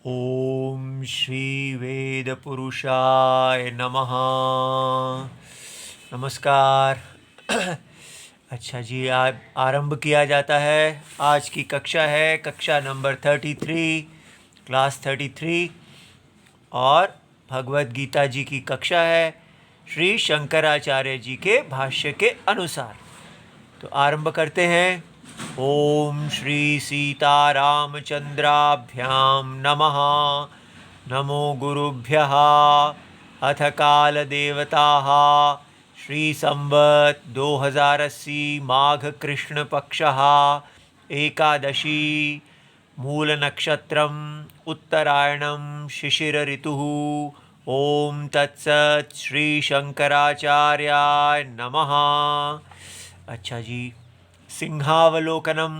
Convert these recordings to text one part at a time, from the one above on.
ओम श्री वेद पुरुषाय नमः। नमस्कार। अच्छा जी, आज आरंभ किया जाता है। आज की कक्षा है कक्षा नंबर 33, क्लास 33, और भगवत गीता जी की कक्षा है श्री शंकराचार्य जी के भाष्य के अनुसार। तो आरंभ करते हैं। ओम श्री सीतारामचंद्राभ्याम नमः। नमो गुरुभ्यः। अथ काल देवताः श्री संवत 2080 माघ कृष्ण पक्षः एकादशी मूल नक्षत्रम उत्तरायणम शिशिर ऋतुः। ओम तत्सत श्री शंकराचार्याय नमः। अच्छा जी, सिंहावलोकनम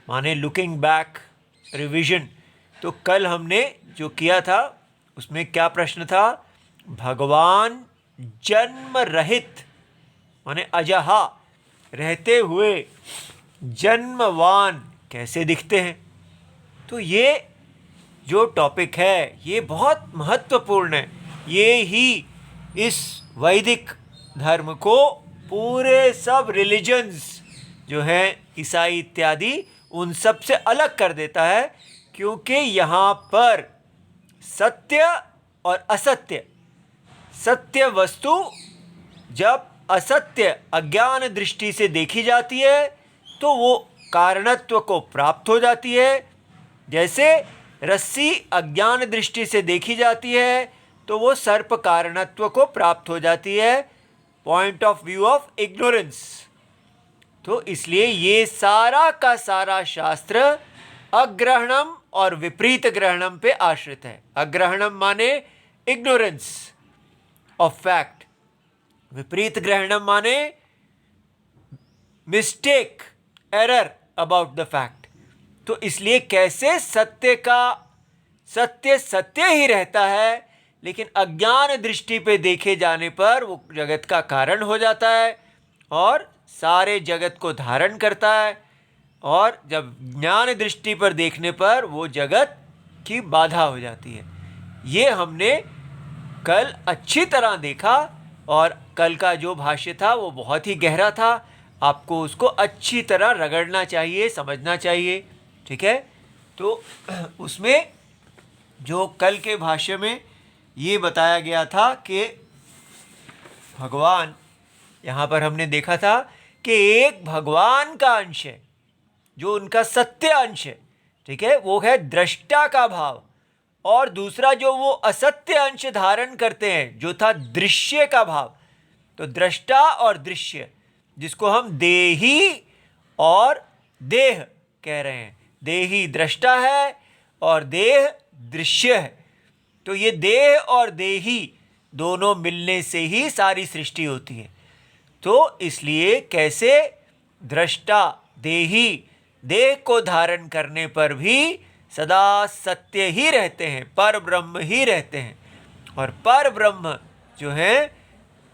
माने लुकिंग बैक, रिवीजन। तो कल हमने जो किया था उसमें क्या प्रश्न था? भगवान जन्म रहित माने अजहा रहते हुए जन्मवान कैसे दिखते हैं? तो ये जो टॉपिक है ये बहुत महत्वपूर्ण है। ये ही इस वैदिक धर्म को पूरे सब रिलीजन्स जो हैं ईसाई इत्यादि उन सब से अलग कर देता है, क्योंकि यहाँ पर सत्य और असत्य, सत्य वस्तु जब असत्य अज्ञान दृष्टि से देखी जाती है तो वो कारणत्व को प्राप्त हो जाती है। जैसे रस्सी अज्ञान दृष्टि से देखी जाती है तो वो सर्प कारणत्व को प्राप्त हो जाती है, point of view of ignorance. तो इसलिए ये सारा का सारा शास्त्र अग्रहणम और विपरीत ग्रहणम पे आश्रित है। अग्रहणम माने इग्नोरेंस ऑफ फैक्ट, विपरीत ग्रहणम माने mistake, error about the fact. तो इसलिए कैसे सत्य का सत्य सत्य ही रहता है, लेकिन अज्ञान दृष्टि पे देखे जाने पर वो जगत का कारण हो जाता है और सारे जगत को धारण करता है, और जब ज्ञान दृष्टि पर देखने पर वो जगत की बाधा हो जाती है। ये हमने कल अच्छी तरह देखा, और कल का जो भाष्य था वो बहुत ही गहरा था। आपको उसको अच्छी तरह रगड़ना चाहिए, समझना चाहिए, ठीक है? तो उसमें जो कल के भाष्य में ये बताया गया था कि भगवान, यहाँ पर हमने देखा था कि एक भगवान का अंश है जो उनका सत्य अंश है, ठीक है, वो है दृष्टा का भाव, और दूसरा जो वो असत्य अंश धारण करते हैं जो था दृश्य का भाव। तो दृष्टा और दृश्य, जिसको हम देही और देह कह रहे हैं, देही दृष्टा है और देह दृश्य है। तो ये देह और देही दोनों मिलने से ही सारी सृष्टि होती है। तो इसलिए कैसे दृष्टा देही देह को धारण करने पर भी सदा सत्य ही रहते हैं, पर ब्रह्म ही रहते हैं, और पर ब्रह्म जो है,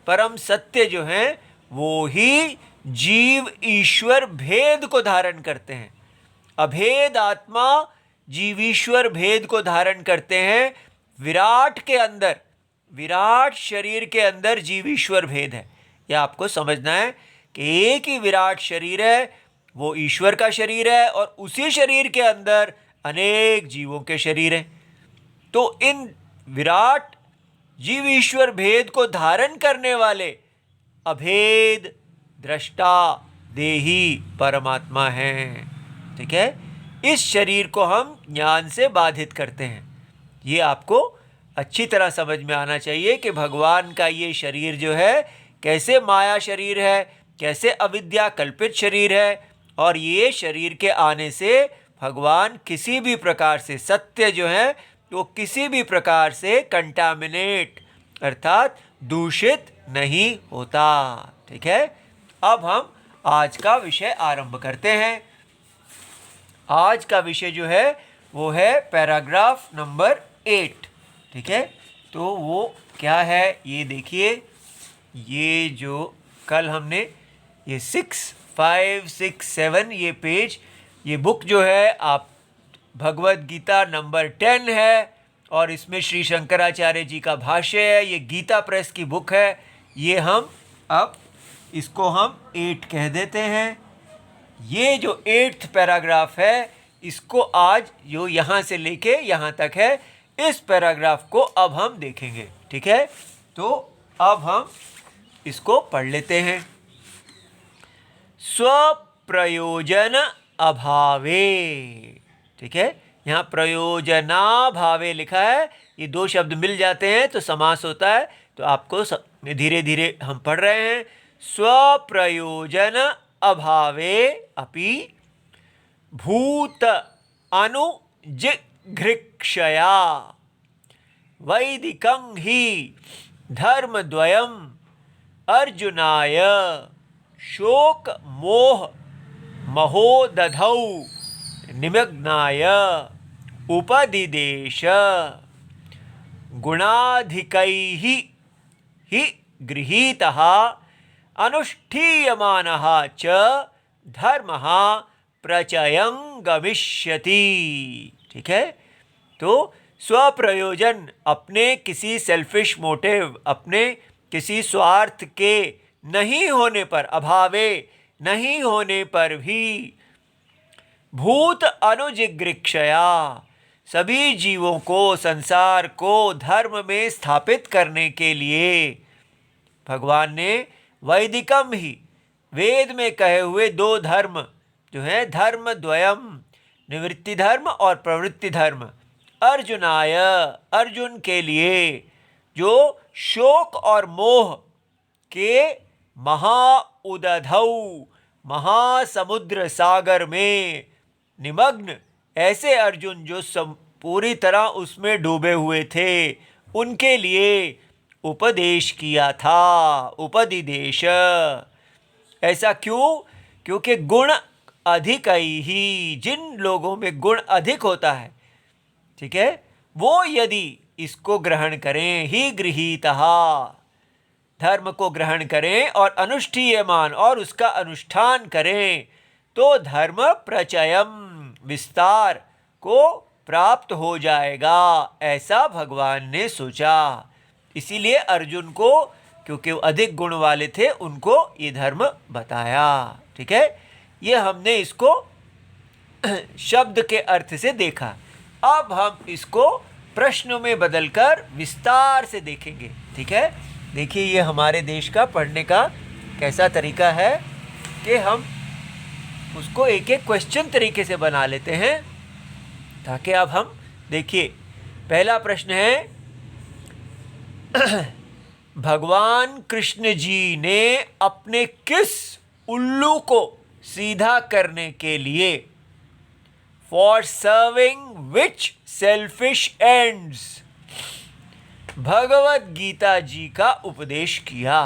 परम सत्य जो है, वो ही जीव ईश्वर भेद को धारण करते हैं। अभेद आत्मा जीव ईश्वर भेद को धारण करते हैं। विराट के अंदर, विराट शरीर के अंदर जीव ईश्वर भेद है। यह आपको समझना है कि एक ही विराट शरीर है, वो ईश्वर का शरीर है, और उसी शरीर के अंदर अनेक जीवों के शरीर हैं। तो इन विराट जीव ईश्वर भेद को धारण करने वाले अभेद दृष्टा देही परमात्मा हैं, ठीक है? इस शरीर को हम ज्ञान से बाधित करते हैं। ये आपको अच्छी तरह समझ में आना चाहिए कि भगवान का ये शरीर जो है कैसे माया शरीर है, कैसे अविद्या कल्पित शरीर है, और ये शरीर के आने से भगवान किसी भी प्रकार से, सत्य जो है वो किसी भी प्रकार से कंटामिनेट अर्थात दूषित नहीं होता, ठीक है? अब हम आज का विषय आरंभ करते हैं। आज का विषय जो है वो है पैराग्राफ नंबर 8, ठीक है? तो वो क्या है ये देखिए। ये जो कल हमने ये 6, 5, 6, 7 ये पेज, ये बुक जो है आप भगवत गीता नंबर 10 है और इसमें श्री शंकराचार्य जी का भाष्य है। ये गीता प्रेस की बुक है। ये हम अब इसको हम 8 कह देते हैं। ये जो 8th पैराग्राफ है, इसको आज जो यहाँ से लेके यहाँ तक है, इस पैराग्राफ को अब हम देखेंगे। ठीक है, तो अब हम इसको पढ़ लेते हैं। स्वप्रयोजन अभावे। ठीक है, यहाँ प्रयोजनाभावे लिखा है। ये 2 शब्द मिल जाते हैं तो समास होता है। तो आपको धीरे धीरे हम पढ़ रहे हैं। स्वप्रयोजन अभावे अपि भूत अनुजिघृक्षया वैदिकं हि धर्मद्वयम् अर्जुनाय शोक मोह महोदधौ निमग्नाय उपदिदेश। गुणाधिकैः हि गृहीतः अनुष्ठीयमानः च धर्मः प्रचयं गमिष्यति। ठीक है, तो स्वप्रयोजन, अपने किसी सेल्फिश मोटिव, अपने किसी स्वार्थ के नहीं होने पर, अभावे नहीं होने पर भी, भूत अनुजिघृक्षया, सभी जीवों को, संसार को धर्म में स्थापित करने के लिए भगवान ने वैदिकम ही, वेद में कहे हुए 2 धर्म जो है, धर्म द्वयम, निवृत्ति धर्म और प्रवृत्ति धर्म, अर्जुनाय, अर्जुन के लिए, जो शोक और मोह के महाउदधौ, महासमुद्र सागर में निमग्न, ऐसे अर्जुन जो पूरी तरह उसमें डूबे हुए थे, उनके लिए उपदेश किया था, उपदिदेश। ऐसा क्यों? क्योंकि गुण अधिक ही, जिन लोगों में गुण अधिक होता है, ठीक है, वो यदि इसको ग्रहण करें, ही गृहीतः, धर्म को ग्रहण करें और अनुष्ठीयमान, और उसका अनुष्ठान करें, तो धर्म प्रचयम, विस्तार को प्राप्त हो जाएगा। ऐसा भगवान ने सोचा। इसीलिए अर्जुन को, क्योंकि वो अधिक गुण वाले थे, उनको ये धर्म बताया। ठीक है, ये हमने इसको शब्द के अर्थ से देखा। अब हम इसको प्रश्नों में बदलकर विस्तार से देखेंगे। ठीक है, देखिए ये हमारे देश का पढ़ने का कैसा तरीका है कि हम उसको एक एक क्वेश्चन तरीके से बना लेते हैं, ताकि अब हम देखिए, पहला प्रश्न है भगवान कृष्ण जी ने अपने किस उल्लू को सीधा करने के लिए, for serving which selfish ends, Bhagavad Gita ji का उपदेश किया।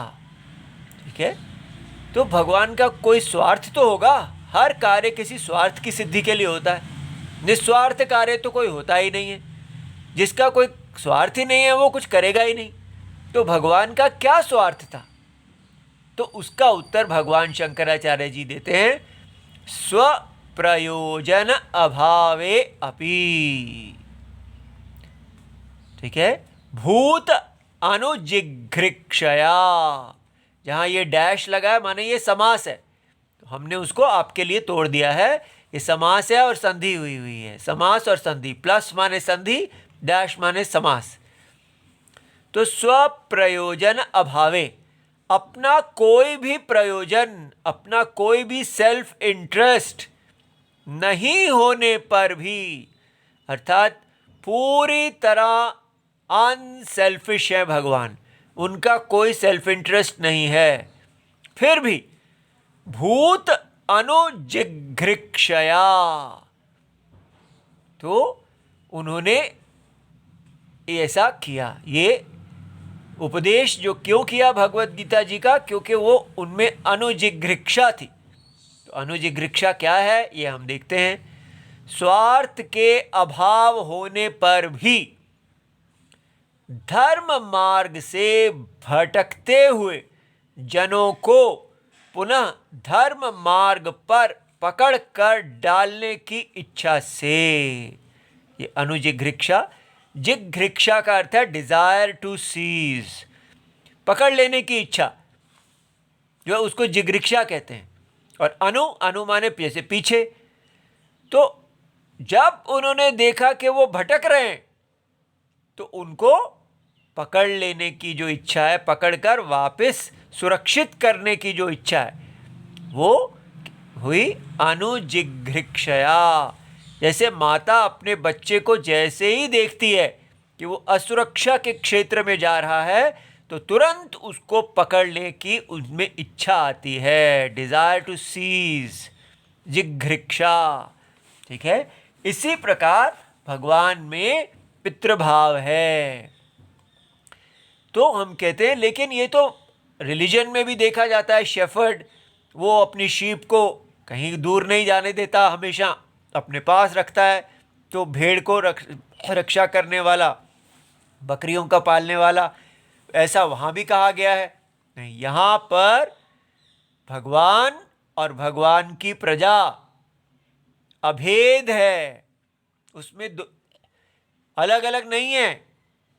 ठीक है, तो भगवान का कोई स्वार्थ तो होगा। हर कार्य किसी स्वार्थ की सिद्धि के लिए होता है, निस्वार्थ कार्य तो कोई होता ही नहीं है। जिसका कोई स्वार्थ ही नहीं है वो कुछ करेगा ही नहीं। तो भगवान का क्या स्वार्थ था? तो उसका उत्तर भगवान शंकराचार्य जी देते हैं, स्व प्रयोजन अभावे अपि। ठीक है, भूत अनुजिघृक्षया, जहाँ ये डैश लगा है माने ये समास है, तो हमने उसको आपके लिए तोड़ दिया है। ये समास है और संधि हुई हुई है, समास और संधि, प्लस माने संधि, डैश माने समास। तो स्वप्रयोजन अभावे, अपना कोई भी प्रयोजन, अपना कोई भी सेल्फ इंटरेस्ट नहीं होने पर भी, अर्थात पूरी तरह अनसेल्फिश है भगवान, उनका कोई सेल्फ इंटरेस्ट नहीं है, फिर भी भूत अनुजिघृक्षया, तो उन्होंने ऐसा किया। ये उपदेश जो क्यों किया भगवत गीता जी का? क्योंकि वो उनमें अनुजिघृक्षा थी। तो अनुजिघृक्षा क्या है ये हम देखते हैं। स्वार्थ के अभाव होने पर भी धर्म मार्ग से भटकते हुए जनों को पुनः धर्म मार्ग पर पकड़ कर डालने की इच्छा से। ये अनुजिघ्रिक्षा, जिघ्रिक्षा का अर्थ है डिजायर टू सीज, पकड़ लेने की इच्छा, जो उसको जिघ्रिक्षा कहते हैं। और अनु माने जैसे पीछे। तो जब उन्होंने देखा कि वो भटक रहे हैं तो उनको पकड़ लेने की जो इच्छा है, पकड़कर वापस सुरक्षित करने की जो इच्छा है, वो हुई अनुजिघ्रिक्षया। जैसे माता अपने बच्चे को जैसे ही देखती है कि वो असुरक्षा के क्षेत्र में जा रहा है तो तुरंत उसको पकड़ने की उनमें इच्छा आती है, डिजायर टू सीज, जिघ्रिक्षा। ठीक है, इसी प्रकार भगवान में पितृभाव है। तो हम कहते हैं, लेकिन ये तो रिलीजन में भी देखा जाता है। शेफर्ड वो अपनी शीप को कहीं दूर नहीं जाने देता, हमेशा अपने पास रखता है। तो भेड़ को रक्षा करने वाला, बकरियों का पालने वाला, ऐसा वहाँ भी कहा गया है। नहीं, यहाँ पर भगवान और भगवान की प्रजा अभेद है, उसमें अलग अलग नहीं है।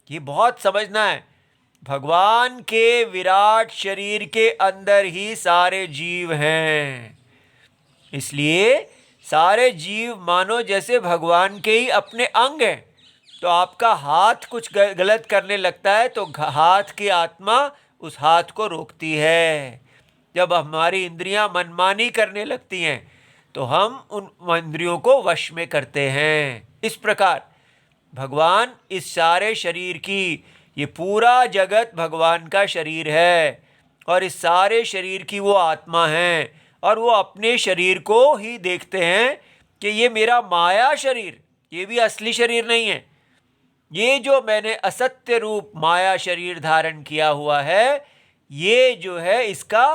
ये बहुत समझना है। भगवान के विराट शरीर के अंदर ही सारे जीव हैं, इसलिए सारे जीव मानो जैसे भगवान के ही अपने अंग हैं। तो आपका हाथ कुछ गलत करने लगता है तो हाथ की आत्मा उस हाथ को रोकती है। जब हमारी इंद्रियां मनमानी करने लगती हैं तो हम उन इंद्रियों को वश में करते हैं। इस प्रकार भगवान इस सारे शरीर की, ये पूरा जगत भगवान का शरीर है और इस सारे शरीर की वो आत्मा है। और वो अपने शरीर को ही देखते हैं कि ये मेरा माया शरीर, ये भी असली शरीर नहीं है। ये जो मैंने असत्य रूप माया शरीर धारण किया हुआ है, ये जो है इसका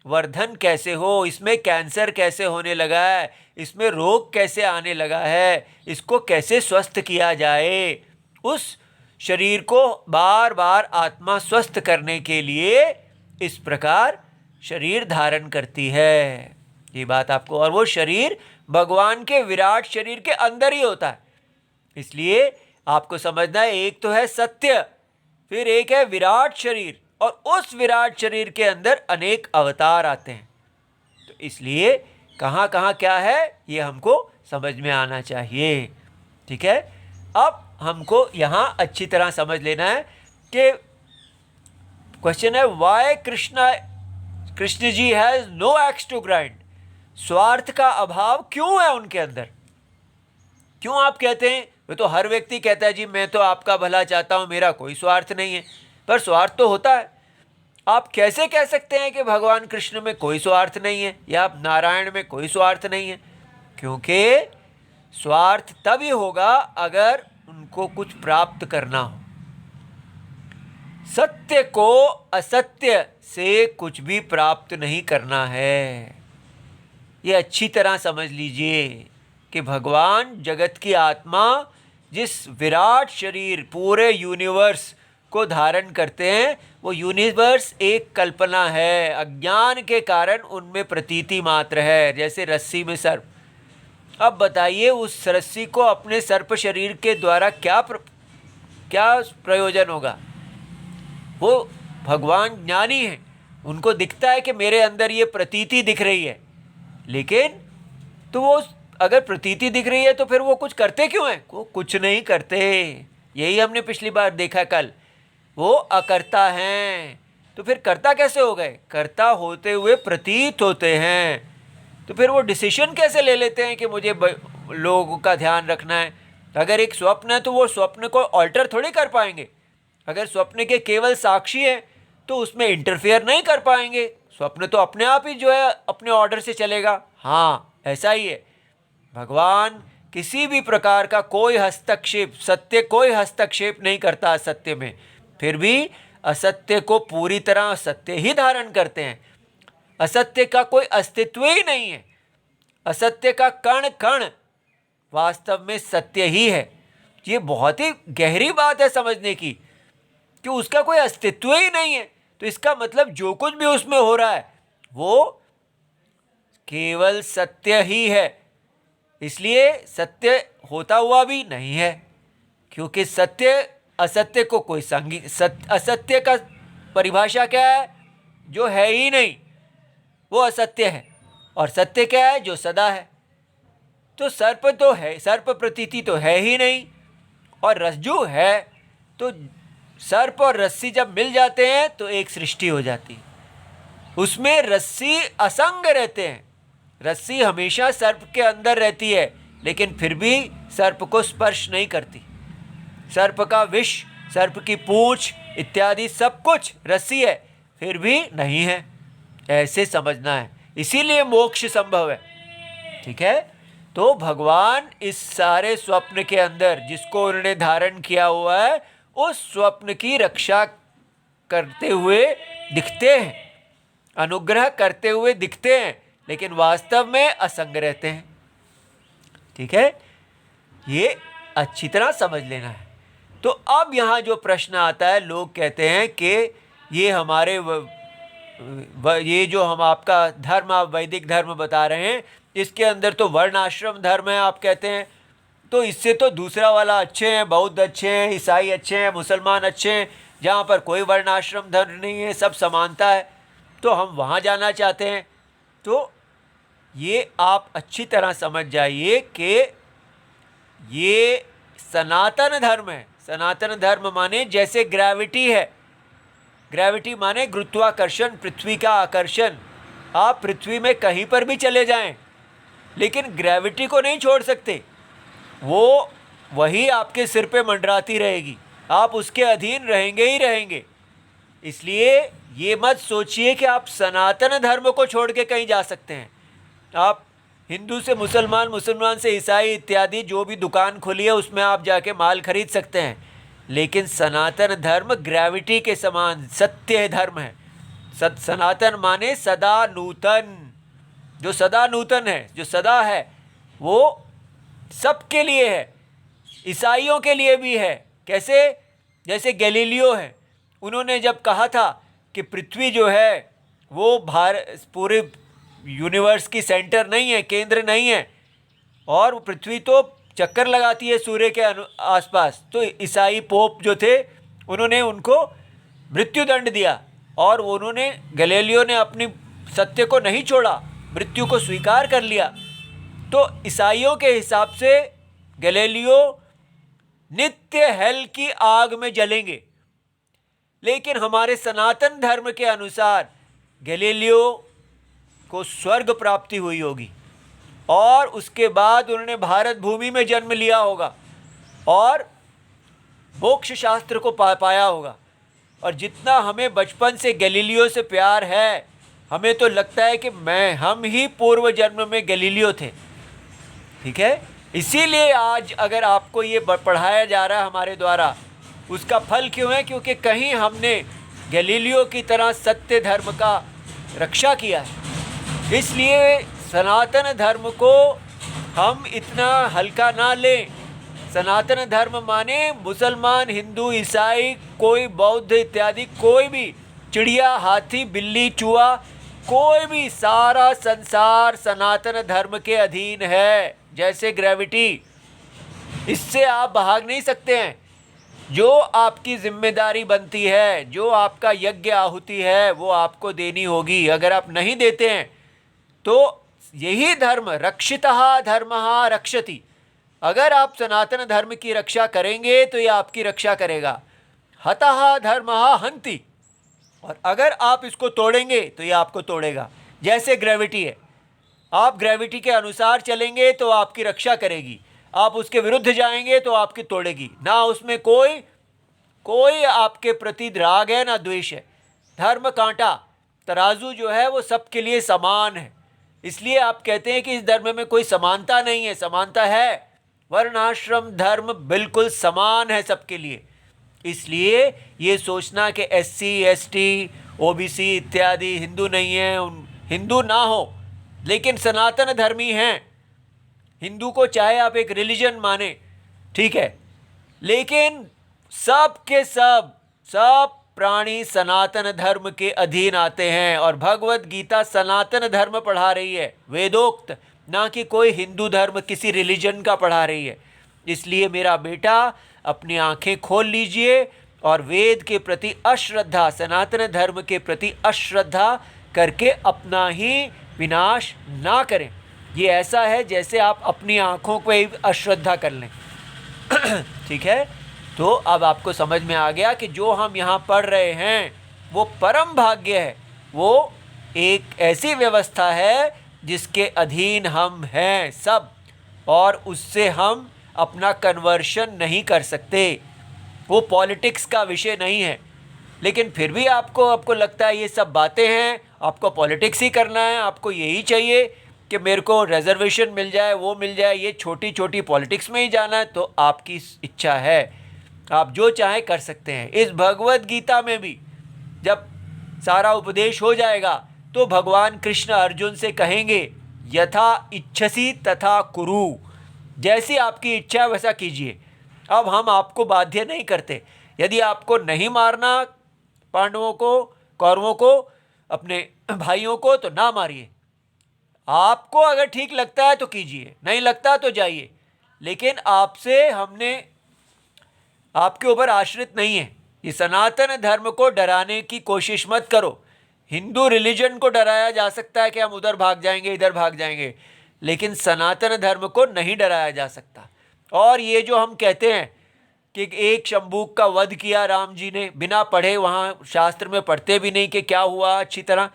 वर्धन कैसे हो, इसमें कैंसर कैसे होने लगा है, इसमें रोग कैसे आने लगा है, इसको कैसे स्वस्थ किया जाए, उस शरीर को बार बार आत्मा स्वस्थ करने के लिए इस प्रकार शरीर धारण करती है। ये बात आपको, और वो शरीर भगवान के विराट शरीर के अंदर ही होता है। इसलिए आपको समझना है, एक तो है सत्य, फिर एक है विराट शरीर, और उस विराट शरीर के अंदर अनेक अवतार आते हैं। तो इसलिए कहाँ कहाँ क्या है ये हमको समझ में आना चाहिए। ठीक है, अब हमको यहाँ अच्छी तरह समझ लेना है कि क्वेश्चन है, why Krishna ji has no axe to grind. स्वार्थ का अभाव क्यों है उनके अंदर? क्यों आप कहते हैं, वो तो हर व्यक्ति कहता है जी मैं तो आपका भला चाहता हूँ, मेरा कोई स्वार्थ नहीं है, पर स्वार्थ तो होता है। आप कैसे कह सकते हैं कि भगवान कृष्ण में कोई स्वार्थ नहीं है या नारायण में कोई स्वार्थ नहीं है? क्योंकि स्वार्थ तभी होगा अगर उनको कुछ प्राप्त करना हो। सत्य को असत्य से कुछ भी प्राप्त नहीं करना है। ये अच्छी तरह समझ लीजिए कि भगवान जगत की आत्मा जिस विराट शरीर पूरे यूनिवर्स को धारण करते हैं, वो यूनिवर्स एक कल्पना है, अज्ञान के कारण उनमें प्रतीति मात्र है, जैसे रस्सी में सर्प। अब बताइए उस रस्सी को अपने सर्प शरीर के द्वारा क्या प्रयोजन होगा? वो भगवान ज्ञानी हैं, उनको दिखता है कि मेरे अंदर ये प्रतीति दिख रही है, लेकिन तो वो अगर प्रतीति दिख रही है तो फिर वो कुछ करते क्यों हैं? वो कुछ नहीं करते। यही हमने पिछली बार देखा कल, वो अकर्ता हैं। तो फिर कर्ता कैसे हो गए? कर्ता होते हुए प्रतीत होते हैं। तो फिर वो डिसीजन कैसे ले लेते हैं कि मुझे लोगों का ध्यान रखना है? अगर एक स्वप्न है तो वो स्वप्न को ऑल्टर थोड़ी कर पाएंगे। अगर स्वप्न के केवल साक्षी हैं तो उसमें इंटरफेयर नहीं कर पाएंगे। स्वप्न तो अपने आप ही जो है अपने ऑर्डर से चलेगा। हाँ, ऐसा ही है। भगवान किसी भी प्रकार का कोई हस्तक्षेप, सत्य कोई हस्तक्षेप नहीं करता असत्य में, फिर भी असत्य को पूरी तरह सत्य ही धारण करते हैं। असत्य का कोई अस्तित्व ही नहीं है। असत्य का कण कण वास्तव में सत्य ही है। ये बहुत ही गहरी बात है समझने की कि उसका कोई अस्तित्व ही नहीं है। तो इसका मतलब जो कुछ भी उसमें हो रहा है वो केवल सत्य ही है। इसलिए सत्य होता हुआ भी नहीं है, क्योंकि सत्य असत्य को कोई असत्य का परिभाषा क्या है? जो है ही नहीं, वो असत्य है। और सत्य क्या है? जो सदा है। तो सर्प तो है, सर्प प्रतीति तो है ही नहीं, और रज्जु है। तो सर्प और रस्सी जब मिल जाते हैं तो एक सृष्टि हो जाती है। उसमें रस्सी असंग रहते हैं। रस्सी हमेशा सर्प के अंदर रहती है, लेकिन फिर भी सर्प को स्पर्श नहीं करती। सर्प का विष, सर्प की पूंछ इत्यादि सब कुछ रस्सी है, फिर भी नहीं है। ऐसे समझना है, इसीलिए मोक्ष संभव है। ठीक है। तो भगवान इस सारे स्वप्न के अंदर जिसको उन्होंने धारण किया हुआ है, उस स्वप्न की रक्षा करते हुए दिखते हैं, अनुग्रह करते हुए दिखते हैं, लेकिन वास्तव में असंग रहते हैं। ठीक है, ये अच्छी तरह समझ लेना है। तो अब यहाँ जो प्रश्न आता है, लोग कहते हैं कि ये हमारे ये जो हम आपका धर्म, आप वैदिक धर्म बता रहे हैं, इसके अंदर तो वर्ण आश्रम धर्म है आप कहते हैं, तो इससे तो दूसरा वाला अच्छे हैं, बौद्ध अच्छे हैं, ईसाई अच्छे हैं, मुसलमान अच्छे हैं, जहाँ पर कोई वर्ण आश्रम धर्म नहीं है, सब समानता है, तो हम वहाँ जाना चाहते हैं। तो ये आप अच्छी तरह समझ जाइए कि ये सनातन धर्म है। सनातन धर्म माने जैसे ग्रेविटी है, ग्रेविटी माने गुरुत्वाकर्षण, पृथ्वी का आकर्षण। आप पृथ्वी में कहीं पर भी चले जाएं, लेकिन ग्रेविटी को नहीं छोड़ सकते, वो वही आपके सिर पे मंडराती रहेगी, आप उसके अधीन रहेंगे ही रहेंगे। इसलिए ये मत सोचिए कि आप सनातन धर्म को छोड़ के कहीं जा सकते हैं। आप हिंदू से मुसलमान, मुसलमान से ईसाई इत्यादि जो भी दुकान खुली है उसमें आप जाके माल खरीद सकते हैं, लेकिन सनातन धर्म ग्रेविटी के समान सत्य धर्म है। सनातन माने सदा नूतन, जो सदा नूतन है, जो सदा है, वो सबके लिए है, ईसाइयों के लिए भी है। कैसे? जैसे गैलीलियो है, उन्होंने जब कहा था कि पृथ्वी जो है वो पूरे यूनिवर्स की सेंटर नहीं है, केंद्र नहीं है, और पृथ्वी तो चक्कर लगाती है सूर्य के आसपास, तो ईसाई पोप जो थे उन्होंने उनको मृत्युदंड दिया, और उन्होंने, गैलीलियो ने अपनी सत्य को नहीं छोड़ा, मृत्यु को स्वीकार कर लिया। तो ईसाइयों के हिसाब से गैलीलियो नित्य हेल की आग में जलेंगे, लेकिन हमारे सनातन धर्म के अनुसार गैलीलियो को स्वर्ग प्राप्ति हुई होगी, और उसके बाद उन्होंने भारत भूमि में जन्म लिया होगा और मोक्ष शास्त्र को पाया होगा। और जितना हमें बचपन से गैलीलियो से प्यार है, हमें तो लगता है कि हम ही पूर्व जन्म में गैलीलियो थे। ठीक है, इसीलिए आज अगर आपको ये पढ़ाया जा रहा है हमारे द्वारा, उसका फल क्यों है? क्योंकि कहीं हमने गैलीलियो की तरह सत्य धर्म का रक्षा किया है। इसलिए सनातन धर्म को हम इतना हल्का ना लें। सनातन धर्म माने मुसलमान, हिंदू, ईसाई, कोई बौद्ध इत्यादि, कोई भी, चिड़िया, हाथी, बिल्ली, चूहा, कोई भी, सारा संसार सनातन धर्म के अधीन है, जैसे ग्रेविटी। इससे आप भाग नहीं सकते हैं। जो आपकी जिम्मेदारी बनती है, जो आपका यज्ञ आहुति है, वो आपको देनी होगी। अगर आप नहीं देते हैं तो यही धर्म, रक्षितः धर्मः रक्षति, अगर आप सनातन धर्म की रक्षा करेंगे तो ये आपकी रक्षा करेगा। हतः धर्मः हन्ति, और अगर आप इसको तोड़ेंगे तो ये आपको तोड़ेगा। जैसे ग्रेविटी है, आप ग्रेविटी के अनुसार चलेंगे तो आपकी रक्षा करेगी, आप उसके विरुद्ध जाएंगे तो आपकी तोड़ेगी। ना उसमें कोई आपके प्रति राग है ना द्वेष है। धर्म कांटा, तराजू जो है वो सबके लिए समान है। इसलिए आप कहते हैं कि इस धर्म में कोई समानता नहीं है। समानता है, वर्णाश्रम धर्म बिल्कुल समान है सबके लिए। इसलिए ये सोचना कि SC, ST, OBC इत्यादि हिंदू नहीं है, हिंदू ना हो लेकिन सनातन धर्मी हैं। हिंदू को चाहे आप एक रिलीजन माने, ठीक है, लेकिन सब के सब प्राणी सनातन धर्म के अधीन आते हैं और भगवत गीता सनातन धर्म पढ़ा रही है, वेदोक्त, ना कि कोई हिंदू धर्म किसी रिलीजन का पढ़ा रही है। इसलिए मेरा बेटा अपनी आंखें खोल लीजिए और वेद के प्रति अश्रद्धा, सनातन धर्म के प्रति अश्रद्धा करके अपना ही विनाश ना करें। ये ऐसा है जैसे आप अपनी आंखों को ही अश्रद्धा कर लें। ठीक है, तो अब आपको समझ में आ गया कि जो हम यहाँ पढ़ रहे हैं वो परम भाग्य है, वो एक ऐसी व्यवस्था है जिसके अधीन हम हैं सब, और उससे हम अपना कन्वर्शन नहीं कर सकते। वो पॉलिटिक्स का विषय नहीं है। लेकिन फिर भी आपको लगता है ये सब बातें हैं, आपको पॉलिटिक्स ही करना है, आपको यही चाहिए कि मेरे को रिजर्वेशन मिल जाए, वो मिल जाए, ये छोटी छोटी पॉलिटिक्स में ही जाना है, तो आपकी इच्छा है, आप जो चाहे कर सकते हैं। इस भगवत गीता में भी जब सारा उपदेश हो जाएगा तो भगवान कृष्ण अर्जुन से कहेंगे, यथा इच्छसी तथा कुरु, जैसी आपकी इच्छा है वैसा कीजिए। अब हम आपको बाध्य नहीं करते। यदि आपको नहीं मारना पांडवों को, कौरवों को, अपने भाइयों को, तो ना मारिए। आपको अगर ठीक लगता है तो कीजिए, नहीं लगता तो जाइए। लेकिन आपसे हमने आपके ऊपर आश्रित नहीं है। ये सनातन धर्म को डराने की कोशिश मत करो। हिंदू रिलीजन को डराया जा सकता है कि हम उधर भाग जाएंगे, इधर भाग जाएंगे, लेकिन सनातन धर्म को नहीं डराया जा सकता। और ये जो हम कहते हैं कि एक शंभूक का वध किया राम जी ने, बिना पढ़े, वहाँ शास्त्र में पढ़ते भी नहीं कि क्या हुआ अच्छी तरह,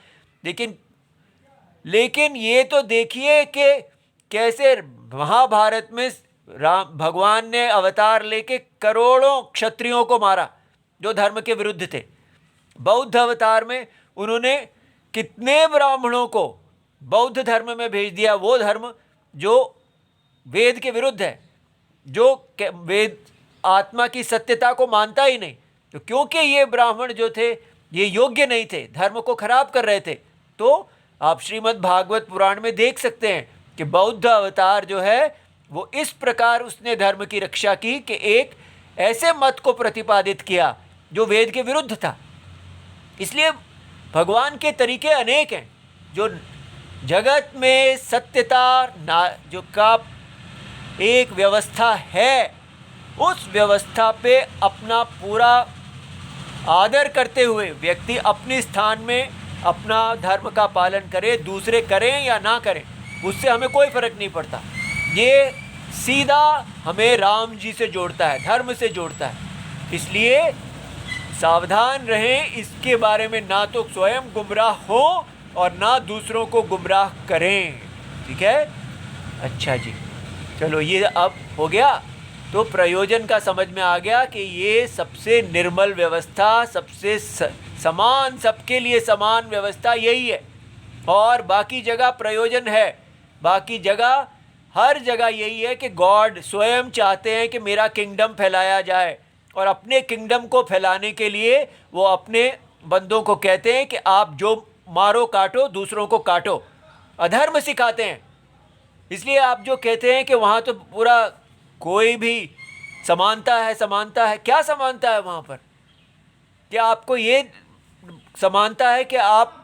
लेकिन ये तो देखिए कि कैसे महाभारत में राम भगवान ने अवतार लेके करोड़ों क्षत्रियों को मारा जो धर्म के विरुद्ध थे। बौद्ध अवतार में उन्होंने कितने ब्राह्मणों को बौद्ध धर्म में भेज दिया, वो धर्म जो वेद के विरुद्ध है, जो वेद आत्मा की सत्यता को मानता ही नहीं। तो क्योंकि ये ब्राह्मण जो थे ये योग्य नहीं थे, धर्म को खराब कर रहे थे, तो आप श्रीमद् भागवत पुराण में देख सकते हैं कि बौद्ध अवतार जो है वो इस प्रकार उसने धर्म की रक्षा की कि एक ऐसे मत को प्रतिपादित किया जो वेद के विरुद्ध था। इसलिए भगवान के तरीके अनेक हैं। जो जगत में सत्यता जो का एक व्यवस्था है, उस व्यवस्था पे अपना पूरा आदर करते हुए व्यक्ति अपने स्थान में अपना धर्म का पालन करे, दूसरे करें या ना करें, उससे हमें कोई फर्क नहीं पड़ता। ये सीधा हमें राम जी से जोड़ता है, धर्म से जोड़ता है। इसलिए सावधान रहें इसके बारे में, ना तो स्वयं गुमराह हो और ना दूसरों को गुमराह करें। ठीक है, अच्छा जी, चलो ये अब हो गया। तो प्रयोजन का समझ में आ गया कि ये सबसे निर्मल व्यवस्था, सबसे समान, सबके लिए समान व्यवस्था यही है। और बाकी जगह प्रयोजन है, बाकी जगह हर जगह यही है कि गॉड स्वयं चाहते हैं कि मेरा किंगडम फैलाया जाए, और अपने किंगडम को फैलाने के लिए वो अपने बंदों को कहते हैं कि आप जो मारो काटो, दूसरों को काटो, अधर्म सिखाते हैं। इसलिए आप जो कहते हैं कि वहाँ तो पूरा कोई भी समानता है, समानता है, क्या समानता है वहाँ पर? क्या आपको ये समानता है कि आप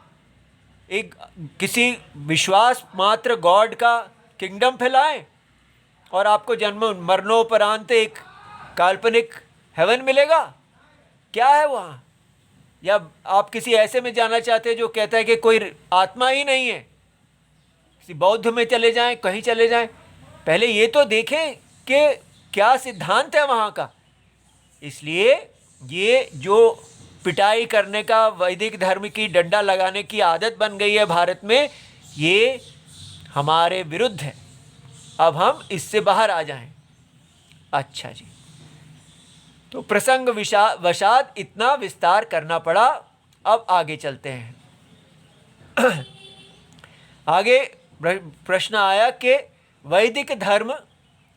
एक किसी विश्वास मात्र गॉड का किंगडम फैलाएं और आपको जन्म मरणोपरांत एक काल्पनिक हेवन मिलेगा? क्या है वहाँ? या आप किसी ऐसे में जाना चाहते हैं जो कहता है कि कोई आत्मा ही नहीं है? किसी बौद्ध में चले जाएं, कहीं चले जाएं, पहले ये तो देखें कि क्या सिद्धांत है वहाँ का। इसलिए ये जो पिटाई करने का, वैदिक धर्म की डंडा लगाने की आदत बन गई है भारत में, ये हमारे विरुद्ध है। अब हम इससे बाहर आ जाएं। अच्छा जी, तो प्रसंग वशात इतना विस्तार करना पड़ा। अब आगे चलते हैं। आगे प्रश्न आया कि वैदिक धर्म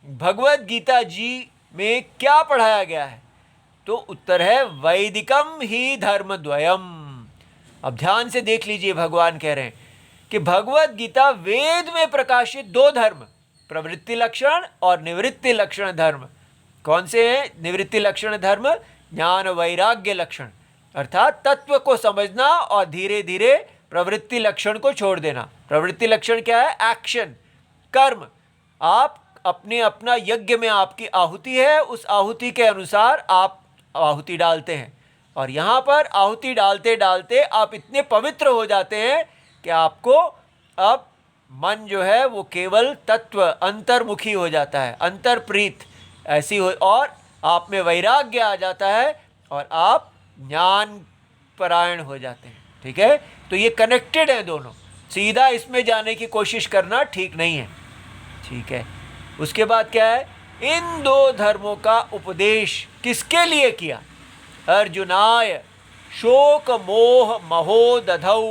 भगवत गीता जी में क्या पढ़ाया गया है? तो उत्तर है वैदिकम ही धर्म द्वयम। अब ध्यान से देख लीजिए, भगवान कह रहे हैं कि भगवत गीता वेद में प्रकाशित दो धर्म, प्रवृत्ति लक्षण और निवृत्ति लक्षण धर्म। कौन से हैं निवृत्ति लक्षण धर्म? ज्ञान वैराग्य लक्षण। अर्थात तत्व को समझना और धीरे धीरे प्रवृत्ति लक्षण को छोड़ देना। प्रवृत्ति लक्षण क्या है? एक्शन, कर्म। आप अपने अपना यज्ञ में आपकी आहुति है, उस आहुति के अनुसार आप आहुति डालते हैं, और यहाँ पर आहुति डालते डालते आप इतने पवित्र हो जाते हैं कि आपको अब मन जो है वो केवल तत्व अंतर्मुखी हो जाता है, अंतर्प्रीत ऐसी हो, और आप में वैराग्य आ जाता है और आप ज्ञान परायण हो जाते हैं। ठीक है, तो ये कनेक्टेड है दोनों, सीधा इसमें जाने की कोशिश करना ठीक नहीं है। ठीक है, उसके बाद क्या है? इन दो धर्मों का उपदेश किसके लिए किया? अर्जुनाय शोक मोह महो दधौ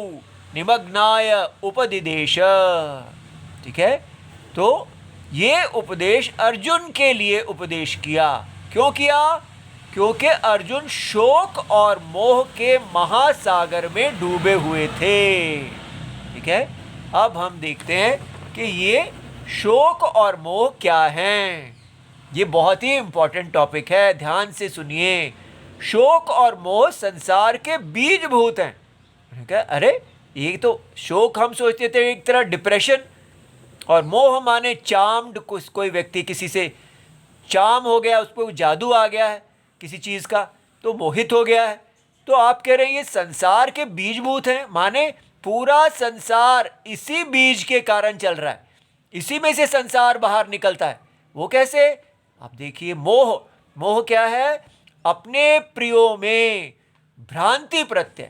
निमग्नाय उपदिदेश। ठीक है, तो ये उपदेश अर्जुन के लिए उपदेश किया। क्यों किया? क्योंकि अर्जुन शोक और मोह के महासागर में डूबे हुए थे। ठीक है, अब हम देखते हैं कि ये शोक और मोह क्या हैं। ये बहुत ही इंपॉर्टेंट टॉपिक है, ध्यान से सुनिए। शोक और मोह संसार के बीजभूत हैं। ठीक है, अरे ये तो शोक हम सोचते थे एक तरह डिप्रेशन, और मोह माने चार्म्ड, कोई व्यक्ति किसी से चार्म हो गया, उस पर जादू आ गया है किसी चीज़ का, तो मोहित हो गया है। तो आप कह रहे हैं ये संसार के बीजभूत हैं, माने पूरा संसार इसी बीज के कारण चल रहा है, इसी में से संसार बाहर निकलता है। वो कैसे? आप देखिए, मोह, मोह क्या है? अपने प्रियो में भ्रांति प्रत्यय,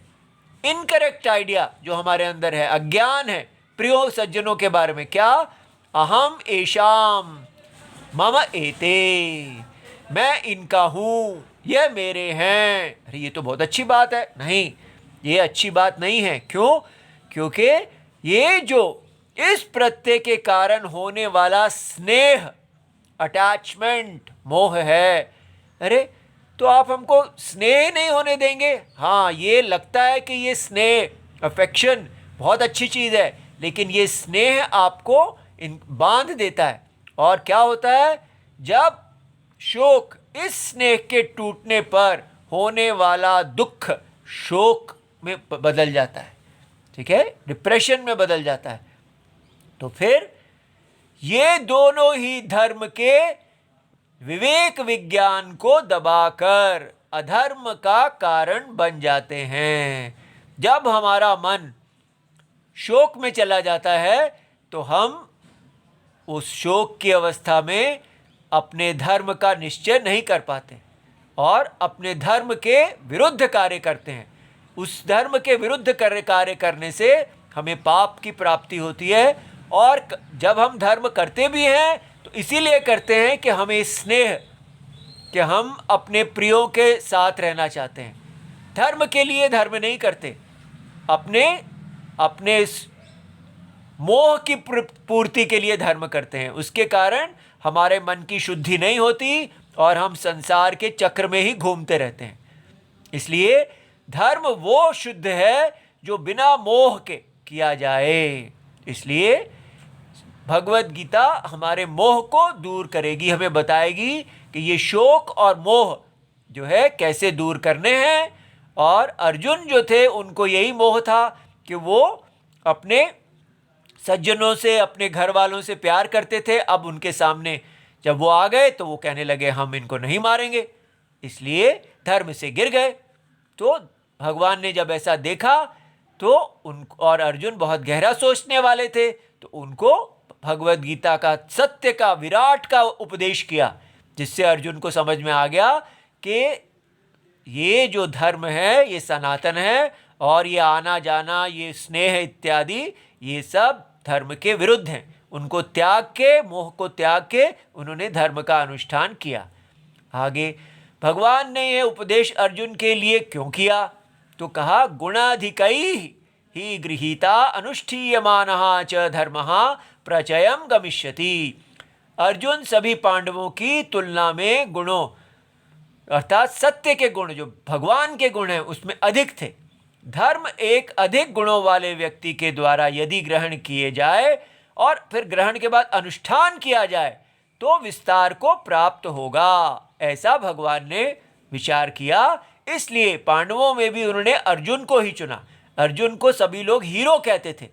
इनकरेक्ट आइडिया जो हमारे अंदर है, अज्ञान है प्रियो सज्जनों के बारे में। क्या? अहम एशाम मम एते, मैं इनका हूँ, ये मेरे हैं। अरे ये तो बहुत अच्छी बात है। नहीं, ये अच्छी बात नहीं है। क्यों? क्योंकि ये जो इस प्रत्यय के कारण होने वाला स्नेह, अटैचमेंट, मोह है। अरे तो आप हमको स्नेह नहीं होने देंगे? हाँ, ये लगता है कि ये स्नेह, अफेक्शन बहुत अच्छी चीज़ है, लेकिन ये स्नेह आपको बांध देता है। और क्या होता है? जब शोक, इस स्नेह के टूटने पर होने वाला दुख शोक में बदल जाता है। ठीक है, डिप्रेशन में बदल जाता है। तो फिर ये दोनों ही धर्म के विवेक विज्ञान को दबाकर अधर्म का कारण बन जाते हैं। जब हमारा मन शोक में चला जाता है तो हम उस शोक की अवस्था में अपने धर्म का निश्चय नहीं कर पाते और अपने धर्म के विरुद्ध कार्य करते हैं। उस धर्म के विरुद्ध कार्य करने से हमें पाप की प्राप्ति होती है, और जब हम धर्म करते भी हैं तो इसीलिए करते हैं कि हमें स्नेह, कि हम अपने प्रियों के साथ रहना चाहते हैं। धर्म के लिए धर्म नहीं करते, अपने मोह की पूर्ति के लिए धर्म करते हैं। उसके कारण हमारे मन की शुद्धि नहीं होती और हम संसार के चक्र में ही घूमते रहते हैं। इसलिए धर्म वो शुद्ध है जो बिना मोह के किया जाए। इसलिए भगवत गीता हमारे मोह को दूर करेगी, हमें बताएगी कि ये शोक और मोह जो है कैसे दूर करने हैं। और अर्जुन जो थे उनको यही मोह था कि वो अपने सज्जनों से, अपने घर वालों से प्यार करते थे। अब उनके सामने जब वो आ गए तो वो कहने लगे हम इनको नहीं मारेंगे, इसलिए धर्म से गिर गए। तो भगवान ने जब ऐसा देखा तो और अर्जुन बहुत गहरा सोचने वाले थे, तो उनको भगवत गीता का सत्य का, विराट का उपदेश किया, जिससे अर्जुन को समझ में आ गया कि ये जो धर्म है ये सनातन है, और ये आना जाना, ये स्नेह इत्यादि, ये सब धर्म के विरुद्ध हैं। उनको त्याग के, मोह को त्याग के उन्होंने धर्म का अनुष्ठान किया। आगे भगवान ने ये उपदेश अर्जुन के लिए क्यों किया? तो कहा गुणाधिकैः ही गृहीता अनुष्ठीयमानः च धर्मः प्रचयं गमिष्यति। अर्जुन सभी पांडवों की तुलना में गुणों, अर्थात सत्य के गुण, जो भगवान के गुण हैं, उसमें अधिक थे। धर्म एक अधिक गुणों वाले व्यक्ति के द्वारा यदि ग्रहण किए जाए और फिर ग्रहण के बाद अनुष्ठान किया जाए तो विस्तार को प्राप्त होगा, ऐसा भगवान ने विचार किया। इसलिए पांडवों में भी उन्होंने अर्जुन को ही चुना। अर्जुन को सभी लोग हीरो कहते थे,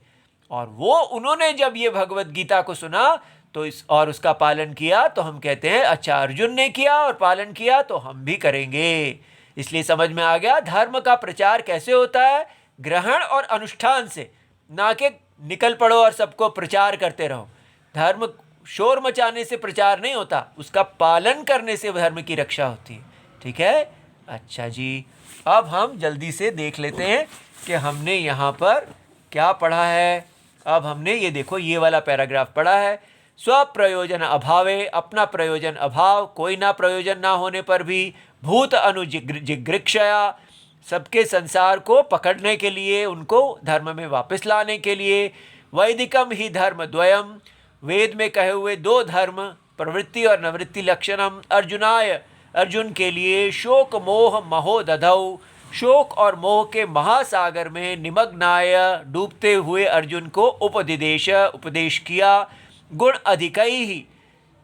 और वो उन्होंने जब ये भगवत गीता को सुना तो और उसका पालन किया, तो हम कहते हैं अच्छा, अर्जुन ने किया और पालन किया तो हम भी करेंगे। इसलिए समझ में आ गया धर्म का प्रचार कैसे होता है, ग्रहण और अनुष्ठान से, ना कि निकल पड़ो और सबको प्रचार करते रहो। धर्म शोर मचाने से प्रचार नहीं होता, उसका पालन करने से धर्म की रक्षा होती है। ठीक है, अच्छा जी, अब हम जल्दी से देख लेते हैं कि हमने यहाँ पर क्या पढ़ा है। अब हमने ये देखो ये वाला पैराग्राफ पढ़ा है, स्वप्रयोजन अभावे, अपना प्रयोजन अभाव, कोई ना प्रयोजन ना होने पर भी, भूत अनुजिगृक्षया, सबके संसार को पकड़ने के लिए, उनको धर्म में वापस लाने के लिए, वैदिकम ही धर्म द्वयम, वेद में कहे हुए दो धर्म, प्रवृत्ति और निवृत्ति लक्षणम, अर्जुनाय, अर्जुन के लिए, शोक मोह महोदधौ, शोक और मोह के महासागर में निमग्नाय, डूबते हुए अर्जुन को उपदेश किया, गुण अधिकई ही,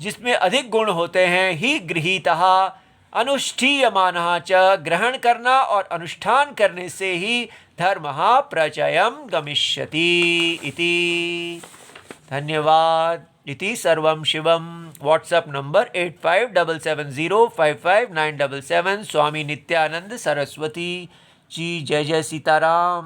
जिसमें अधिक गुण होते हैं, ही गृहीतः, अनुष्ठीयमानः च, ग्रहण करना और अनुष्ठान करने से ही धर्मः प्रचयं गमिष्यति इति। धन्यवाद। इति सर्वं शिवम। WhatsApp number 8577055977। स्वामी नित्यानंद सरस्वती जी। जय जय सीताराम।